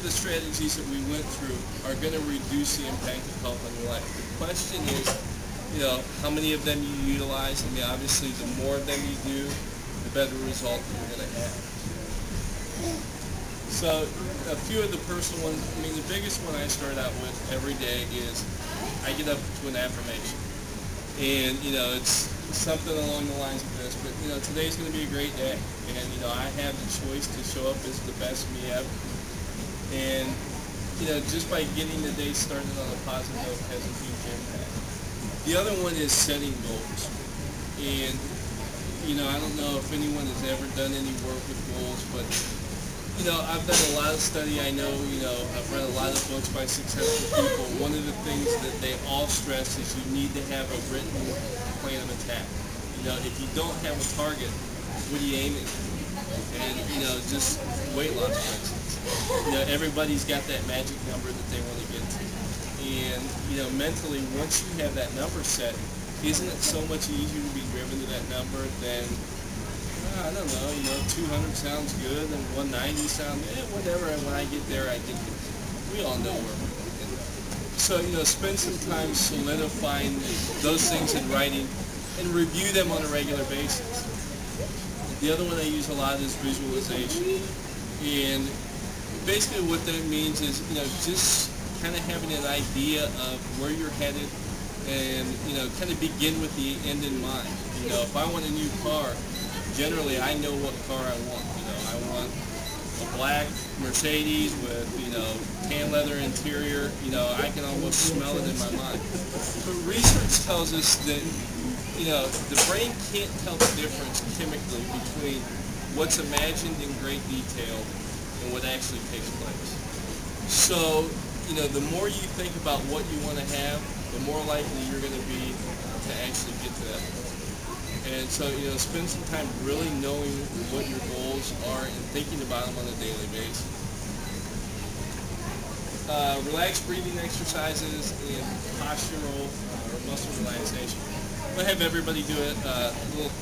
the strategies that we went through are going to reduce the impact of health on your life. The question is, how many of them you utilize. I mean, obviously, the more of them you do, the better result you're going to have. So, a few of the personal ones. I mean, the biggest one I start out with every day is I get up to an affirmation. And, it's something along the lines of this, but, today's going to be a great day. And, I have the choice to show up as the best me ever. And, just by getting the day started on a positive note has a huge impact. The other one is setting goals. And, I don't know if anyone has ever done any work with goals, but, I've done a lot of study. I know, I've read a lot of books by successful people. One of the things that they all stress is you need to have a written plan of attack. If you don't have a target, what are you aiming at? And, just weight loss, for instance. Everybody's got that magic number that they want to get to. And, mentally, once you have that number set, isn't it so much easier to be driven to that number than, I don't know, 200 sounds good and 190 sounds, whatever, and when I get there, I get it. We all know where we're going. So, spend some time solidifying those things in writing and review them on a regular basis. The other one I use a lot is visualization. And basically what that means is, just kind of having an idea of where you're headed and, kind of begin with the end in mind. If I want a new car, generally I know what car I want. I want a black Mercedes with, tan leather interior. I can almost smell it in my mind. But research tells us that, the brain can't tell the difference chemically between what's imagined in great detail and what actually takes place. So, the more you think about what you want to have, the more likely you're going to be to actually get to that point. And so, spend some time really knowing what your goals are and thinking about them on a daily basis. Relaxed breathing exercises and postural or muscle relaxation. I'm going to have everybody do a little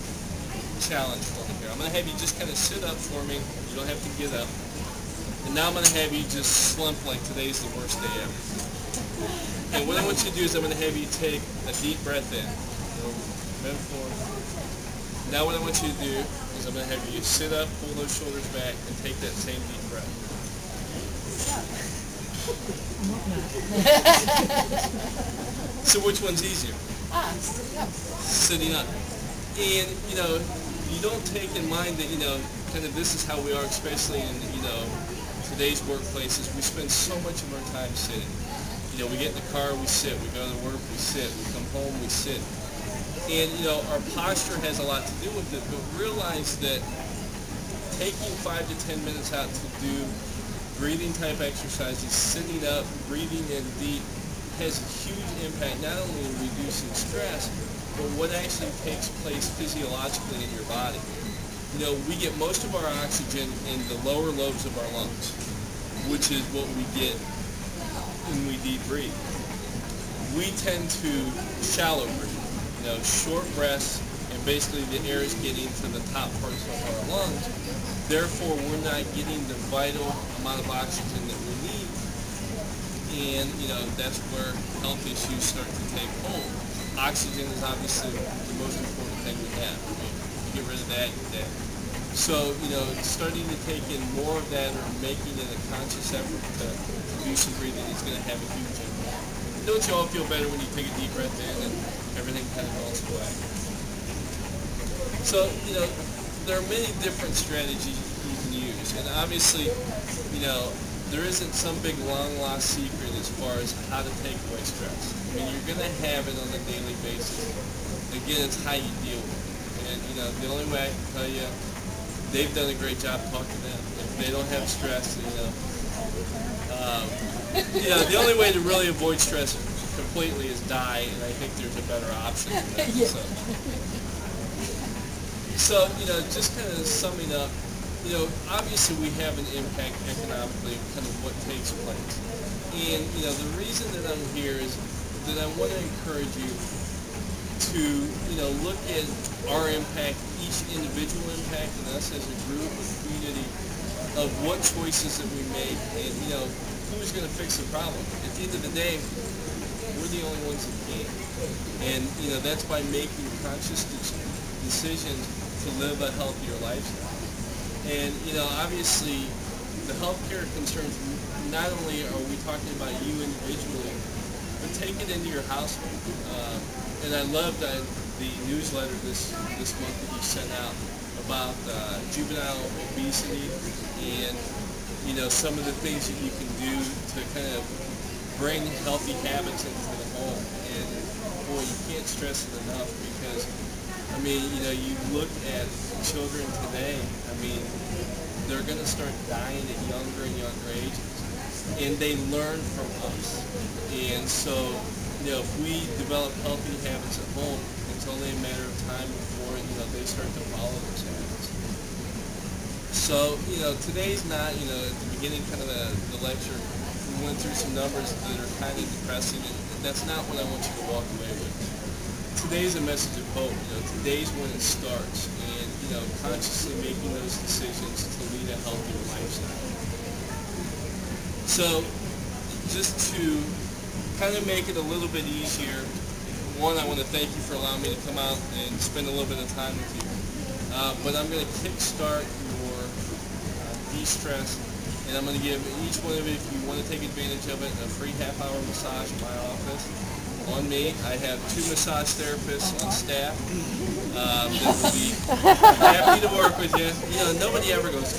challenge for me here. I'm going to have you just kind of sit up for me. You don't have to get up. And now I'm going to have you just slump like today's the worst day ever. And what I want you to do is I'm going to have you take a deep breath in. Bend forward. Now what I want you to do is I'm going to have you sit up, pull those shoulders back, and take that same deep breath. So which one's easier? Sitting up. Sitting up. And, you don't take in mind that, kind of this is how we are, especially in, today's workplaces. We spend so much of our time sitting. We get in the car, we sit. We go to work, we sit. We come home, we sit. And, our posture has a lot to do with it, but realize that taking 5 to 10 minutes out to do breathing type exercises, sitting up, breathing in deep, has a huge impact not only in reducing stress, but what actually takes place physiologically in your body. We get most of our oxygen in the lower lobes of our lungs, which is what we get when we deep breathe. We tend to shallow breathe. Short breaths, and basically the air is getting to the top parts of our lungs. Therefore, we're not getting the vital amount of oxygen that we need, and that's where health issues start to take hold. Oxygen is obviously the most important thing we have. You get rid of that, you're dead. So, starting to take in more of that or making it a conscious effort to do some breathing is going to have a huge impact. Don't you all feel better when you take a deep breath in and everything kind of melts away? So, there are many different strategies you can use. And obviously, there isn't some big long-lost secret as far as how to take away stress. I mean, you're going to have it on a daily basis. Again, it's how you deal with it. And, the only way I can tell you, they've done a great job talking to them. If they don't have stress, the only way to really avoid stress completely is die, and I think there's a better option than that. Yeah. So, just kind of summing up, obviously we have an impact economically of kind of what takes place. And, the reason that I'm here is that I want to encourage you to, look at our impact, each individual impact, and us as a group, a community, of what choices that we make, and, who's going to fix the problem? At the end of the day, we're the only ones that can. And, you know, that's by making conscious decisions to live a healthier lifestyle. And, you know, obviously, the healthcare concerns, not only are we talking about you individually, but take it into your household. And I loved the newsletter this month that you sent out about juvenile obesity and, you know, some of the things that you can do to kind of bring healthy habits into the home. And boy, you can't stress it enough because, I mean, you know, you look at children today, I mean, they're going to start dying at younger and younger ages. And they learn from us. And so, you know, if we develop healthy habits at home, it's only a matter of time before, you know, they start to follow those habits. So, you know, today's not, you know, at the beginning kind of the lecture, we went through some numbers that are kind of depressing, and that's not what I want you to walk away with. Today's a message of hope. You know, today's when it starts, and, you know, consciously making those decisions to lead a healthier lifestyle. So, just to kind of make it a little bit easier, one, I want to thank you for allowing me to come out and spend a little bit of time with you. But I'm going to kickstart your de-stress, and I'm going to give each one of you, if you want to take advantage of it, a free half-hour massage in my office. On me, I have 2 massage therapists on staff that will be happy to work with you. You know, nobody ever goes,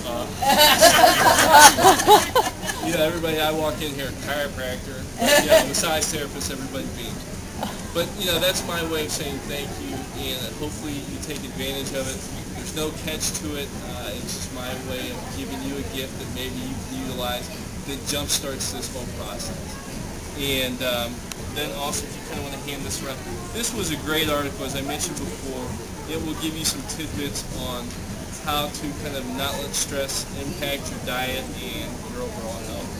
you know, everybody, I walk in here, chiropractor, you know, massage therapist, everybody beams. But, you know, that's my way of saying thank you, and hopefully you take advantage of it. There's no catch to it. It's just my way of giving you a gift that maybe you can utilize that jumpstarts this whole process. And then also, if you kind of want to hand this around, this was a great article, as I mentioned before. It will give you some tidbits on how to kind of not let stress impact your diet and your overall health.